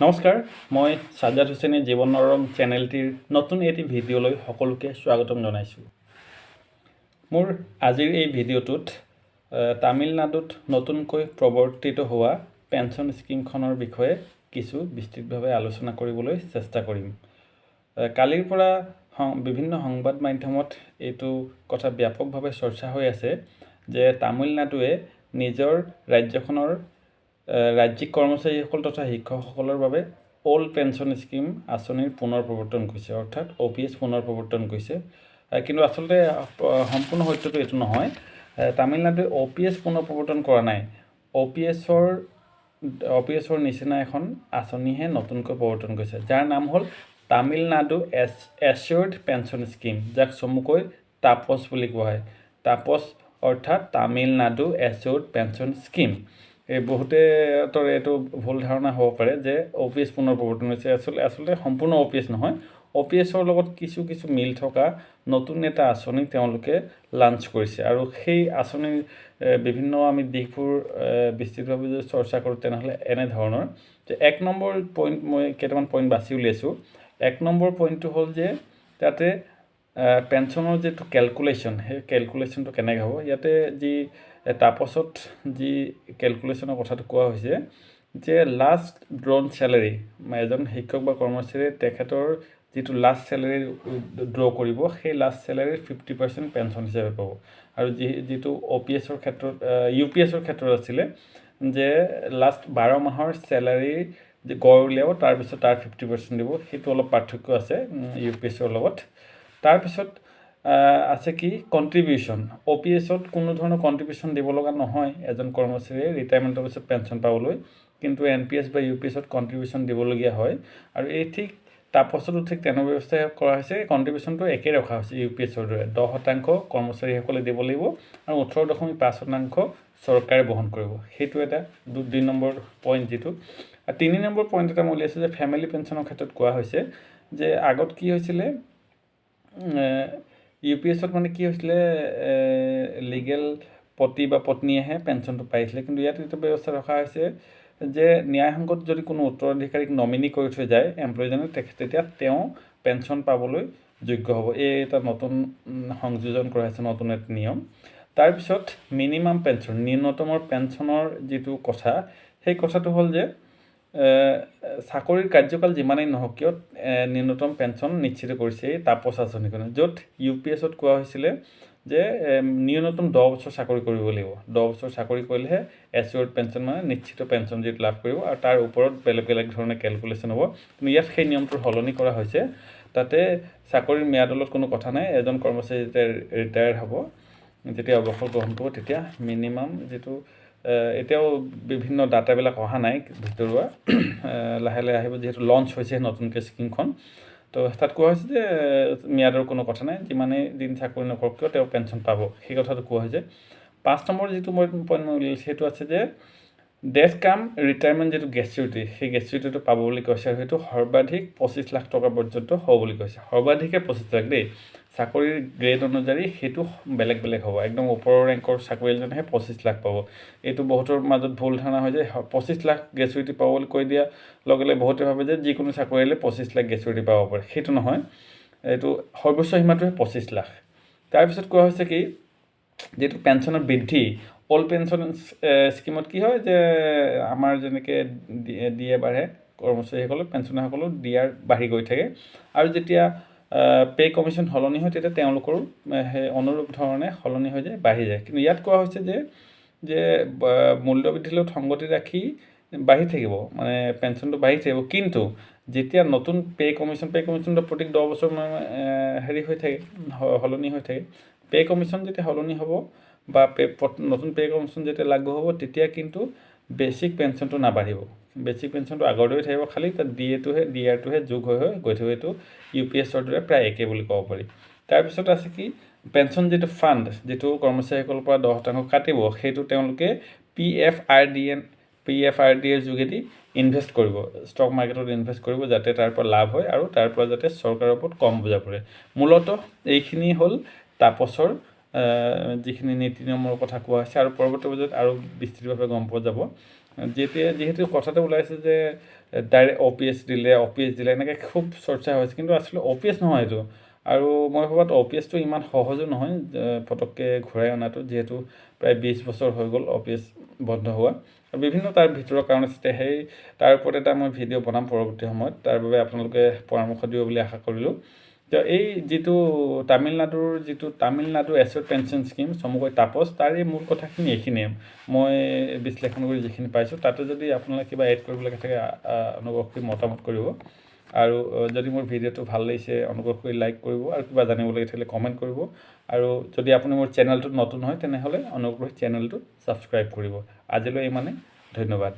নমস্কাৰ, মই সাজ্জাদ হুছেইনে জীৱন নৰম চেনেলটিৰ নতুন এটি ভিডিঅ'লৈ সকলোকে স্বাগতম জনাইছোঁ। মোৰ আজিৰ এই ভিডিঅ'টোত তামিলনাডুত নতুনকৈ প্ৰৱৰ্তিত হোৱা পেঞ্চন স্কিমখনৰ বিষয়ে কিছু বিস্তৃতভাৱে আলোচনা কৰিবলৈ চেষ্টা কৰিম। কালিৰ পৰা বিভিন্ন সংবাদ মাধ্যমত এইটো কথা ব্যাপকভাৱে চৰ্চা হৈ আছে যে তামিলনাডুৱে নিজৰ ৰাজ্যখনৰ ৰাজ্যিক কৰ্মচাৰীসকল তথা শিক্ষকসকলৰ বাবে অল্ড পেঞ্চন স্কিম আঁচনিৰ পুনৰ প্ৰৱৰ্তন কৰিছে, অৰ্থাৎ OPS পুনৰ প্ৰৱৰ্তন কৰিছে। কিন্তু আচলতে সম্পূৰ্ণ সত্যটো এইটো নহয়। তামিলনাডুৱে OPS পুনৰ প্ৰৱৰ্তন কৰা নাই। OPSৰ নিচিনা এখন আঁচনিহে নতুনকৈ প্ৰৱৰ্তন কৰিছে, যাৰ নাম হ'ল তামিলনাডু এছিয়ৰ্ড পেঞ্চন স্কিম, যাক চমুকৈ টাপছ বুলি কোৱা হয়। টাপছ অৰ্থাৎ তামিলনাডু এছিয়ৰ্ড পেঞ্চন স্কিম। বহুতৰ এইটো ভুল ধাৰণা হ'ব পাৰে যে OPS পুনৰ প্ৰৱৰ্তন হৈছে। আচলতে সম্পূৰ্ণ OPS নহয়। OPSৰ লগত কিছু মিল থকা নতুন এটা আঁচনি তেওঁলোকে লাঞ্চ কৰিছে, আৰু সেই আঁচনিৰ বিভিন্ন আমি দিশবোৰ বিস্তৃতভাৱে যদি চৰ্চা কৰোঁ তেনেহ'লে এনেধৰণৰ যে 1 নম্বৰ পইণ্ট, মই কেইটামান পইণ্ট বাছি উলিয়াইছোঁ। 1 নম্বৰ পইণ্টটো হ'ল যে তাতে পেঞ্চনৰ যিটো কেলকুলেশ্যন, সেই কেলকুলেশ্যনটো কেনেকৈ হ'ব। ইয়াতে যি টাপছত যি কেলকুলেশ্যনৰ কথাটো কোৱা হৈছে যে লাষ্ট ড্ৰন চেলাৰী, এজন শিক্ষক বা কৰ্মচাৰীয়ে তেখেতৰ যিটো লাষ্ট চেলাৰী ড্ৰ কৰিব, সেই লাষ্ট চেলাৰীৰ 50% পেঞ্চন হিচাপে পাব। আৰু যিটো OPSৰ ক্ষেত্ৰত UPSৰ ক্ষেত্ৰত আছিলে যে লাষ্ট 12 মাহৰ চেলাৰী যে গড় উলিয়াব, তাৰপিছত তাৰ 50% দিব। সেইটো অলপ পাৰ্থক্য আছে UPSৰ লগত। তাৰপিছত আছে কি কণ্ট্ৰিবিউশ্যন। OPSত কোনো ধৰণৰ কণ্ট্ৰিবিউশ্যন দিব লগা নহয় এজন কৰ্মচাৰীয়ে ৰিটায়াৰমেণ্টৰ পিছত পেঞ্চন পাবলৈ, কিন্তু NPS বা UPSত কণ্ট্ৰিবিউশ্যন দিবলগীয়া হয়। আৰু এই ঠিক টাপছতো ঠিক তেনে ব্যৱস্থা কৰা হৈছে। কণ্ট্ৰিবিউশ্যনটো একে ৰখা হৈছে UPSৰ দৰে। 10% কৰ্মচাৰীসকলে দিব লাগিব আৰু 18.5% চৰকাৰে বহন কৰিব। সেইটো এটা 2 নম্বৰ পইণ্ট যিটো। আৰু 3 নম্বৰ পইণ্ট এটা মই উলিয়াইছোঁ যে ফেমিলি পেঞ্চনৰ ক্ষেত্ৰত কোৱা হৈছে যে আগত কি হৈছিলে, UPSত মানে কি হৈছিলে, লিগেল পতি বা পত্নীয়েহে পেঞ্চনটো পাইছিলে, কিন্তু ইয়াত এইটো ব্যৱস্থা ৰখা হৈছে যে ন্যায়সংগত যদি কোনো উত্তৰাধিকাৰীক নমিনি কৰি থৈ যায় এমপ্লয়ীজনে, তেতিয়া তেওঁ পেঞ্চন পাবলৈ যোগ্য হ'ব। এই এটা নতুন সংযোজন কৰা হৈছে, নতুন এটা নিয়ম। তাৰপিছত মিনিমাম পেঞ্চন, ন্যূনতমৰ পেঞ্চনৰ যিটো কথা, সেই কথাটো হ'ল যে চাকৰিৰ কাৰ্যকাল যিমানেই নহওক কিয় ন্যূনতম পেঞ্চন নিশ্চিত কৰিছে এই টাপছ আঁচনিখনে, য'ত UPSত কোৱা হৈছিলে যে ন্যূনতম 10 বছৰ চাকৰি কৰিব লাগিব। 10 বছৰ চাকৰি কৰিলেহে এছিয়ৰ্ড পেঞ্চন, মানে নিশ্চিত পেঞ্চন যিটো লাভ কৰিব, আৰু তাৰ ওপৰত বেলেগ ধৰণে কেলকুলেশ্যন হ'ব। কিন্তু ইয়াত সেই নিয়মটো সলনি কৰা হৈছে। তাতে চাকৰিৰ ম্যাদৰ লগত কোনো কথা নাই। এজন কৰ্মচাৰী যেতিয়া ৰিটায়াৰ হ'ব, যেতিয়া অৱসৰ গ্ৰহণ কৰিব, তেতিয়া মিনিমাম যিটো এতিয়াও বিভিন্ন ডাটাবিলাক অহা নাই ভিতৰুৱা, লাহে আহিব, যিহেতু লঞ্চ হৈছে নতুনকৈ স্কিমখন। তো তাত কোৱা হৈছে যে ম্যাদৰ কোনো কথা নাই, যিমানেই দিন চাকৰি নকৰক কিয় তেওঁ পেঞ্চন পাব, সেই কথাটো কোৱা হৈছে। 5 নম্বৰ যিটো পইণ্ট মই উলিয়াইছোঁ সেইটো আছে যে ডেথ কাম ৰিটায়াৰমেণ্ট যিটো গ্ৰেচুইটি, সেই গ্ৰেচুইটিটো পাব বুলি কৈছে, আৰু সেইটো সৰ্বাধিক 25 লাখ টকা পৰ্যন্ত হ'ব বুলি কৈছে। সৰ্বাধিকে 25 লাখ দেই। চাকৰিৰ গ্ৰেড অনুযায়ী সেইটো বেলেগ হ'ব। একদম ওপৰৰ ৰেংকৰ চাকৰিয়ালজনেহে 25 লাখ পাব। এইটো বহুতৰ মাজত ভুল ধাৰণা হয় যে 25 লাখ গ্ৰেচুইটি পাব বুলি কৈ দিয়া লগে বহুতে ভাবে যে যিকোনো চাকৰিয়ালে 25 লাখ গ্ৰেচুইটি পাব পাৰে। সেইটো নহয়, এইটো সৰ্বোচ্চ সীমাটোহে 25 লাখ। তাৰপিছত কোৱা হৈছে কি, যিটো পেঞ্চনৰ বৃদ্ধি, অল্ড পেঞ্চন স্কিমত কি হয় যে আমাৰ যেনেকৈ দিয়ে বাঢ়ে, কৰ্মচাৰীসকলৰ পেঞ্চনাৰসকলৰ দিয়াৰ বাঢ়ি গৈ থাকে, আৰু যেতিয়া পে' কমিশ্যন সলনি হয় তেতিয়া তেওঁলোকৰো সেই অনুৰূপ ধৰণে সলনি হৈ যায়, বাঢ়ি যায়। কিন্তু ইয়াত কোৱা হৈছে যে মূল্যবৃদ্ধিৰ লগত সংগতি ৰাখি বাঢ়ি থাকিব, মানে পেঞ্চনটো বাঢ়ি থাকিব। কিন্তু যেতিয়া নতুন পে' কমিশ্যনটো প্ৰত্যেক 10 বছৰ হৈ থাকে, সলনি হৈ থাকে। পে' কমিশ্যন যেতিয়া সলনি হ'ব বা নতুন পে' কমিশ্যন যেতিয়া লাগু হ'ব, তেতিয়া কিন্তু বেচিক পেঞ্চনটো নাবাঢ়িব। বেচিক পেঞ্চনটো আগৰ দৰে থাকিব, খালি তাত ডিআৰটোহে যোগ হৈ গৈ থাকিব। এইটো UPSৰ দৰে প্ৰায় একে বুলি ক'ব পাৰি। তাৰপিছত আছে কি, পেঞ্চন যিটো ফাণ্ড, যিটো কৰ্মচাৰীসকলৰ পৰা 10% কাটিব, সেইটো তেওঁলোকে PFRDৰ যোগেদি ইনভেষ্ট কৰিব, ষ্টক মাৰ্কেটত ইনভেষ্ট কৰিব, যাতে তাৰ পৰা লাভ হয় আৰু তাৰ পৰা যাতে চৰকাৰৰ ওপৰত কম বোজা পৰে। মূলতঃ এইখিনি হ'ল টাপছৰ যিখিনি নীতি নিয়মৰ কথা কোৱা হৈছে, আৰু পৰৱৰ্তী পৰ্যায়ত আৰু বিস্তৃতভাৱে গম পোৱা যাব যিহেতু কথাটো ওলাইছে যে ডাইৰেক্ট OPS দিলে এনেকৈ খুব চৰ্চা হৈছে, কিন্তু আচলতে OPS নহয় এইটো। আৰু মই ভবাত OPSটো ইমান সহজো নহয় পটককৈ ঘূৰাই অনাটো, যিহেতু প্ৰায় 20 বছৰ হৈ গ'ল OPS বন্ধ হোৱা। বিভিন্ন তাৰ ভিতৰৰ কাৰণ আছে, তাৰ ওপৰত এটা মই ভিডিঅ' বনাম পৰৱৰ্তী সময়ত, তাৰ বাবে আপোনালোকে পৰামৰ্শ দিব বুলি আশা কৰিলোঁ। তো এই যিটো তামিলনাডু এছ'ট পেঞ্চন স্কিম, চমুকৈ তাপছ, তাৰে মূল কথাখিনি এইখিনিয়ে মই বিশ্লেষণ কৰি যিখিনি পাইছোঁ। তাতে যদি আপোনালোকে কিবা এড কৰিবলগীয়া থাকে অনুগ্ৰহ কৰি মতামত কৰিব। আৰু যদি মোৰ ভিডিঅ'টো ভাল লাগিছে অনুগ্ৰহ কৰি লাইক কৰিব, আৰু কিবা জানিবলগীয়া থাকিলে কমেণ্ট কৰিব। আৰু যদি আপুনি মোৰ চেনেলটোত নতুন হয় তেনেহ'লে অনুগ্ৰহ কৰি চেনেলটো ছাবস্ক্ৰাইব কৰিব। আজিলৈ ইমানে, ধন্যবাদ।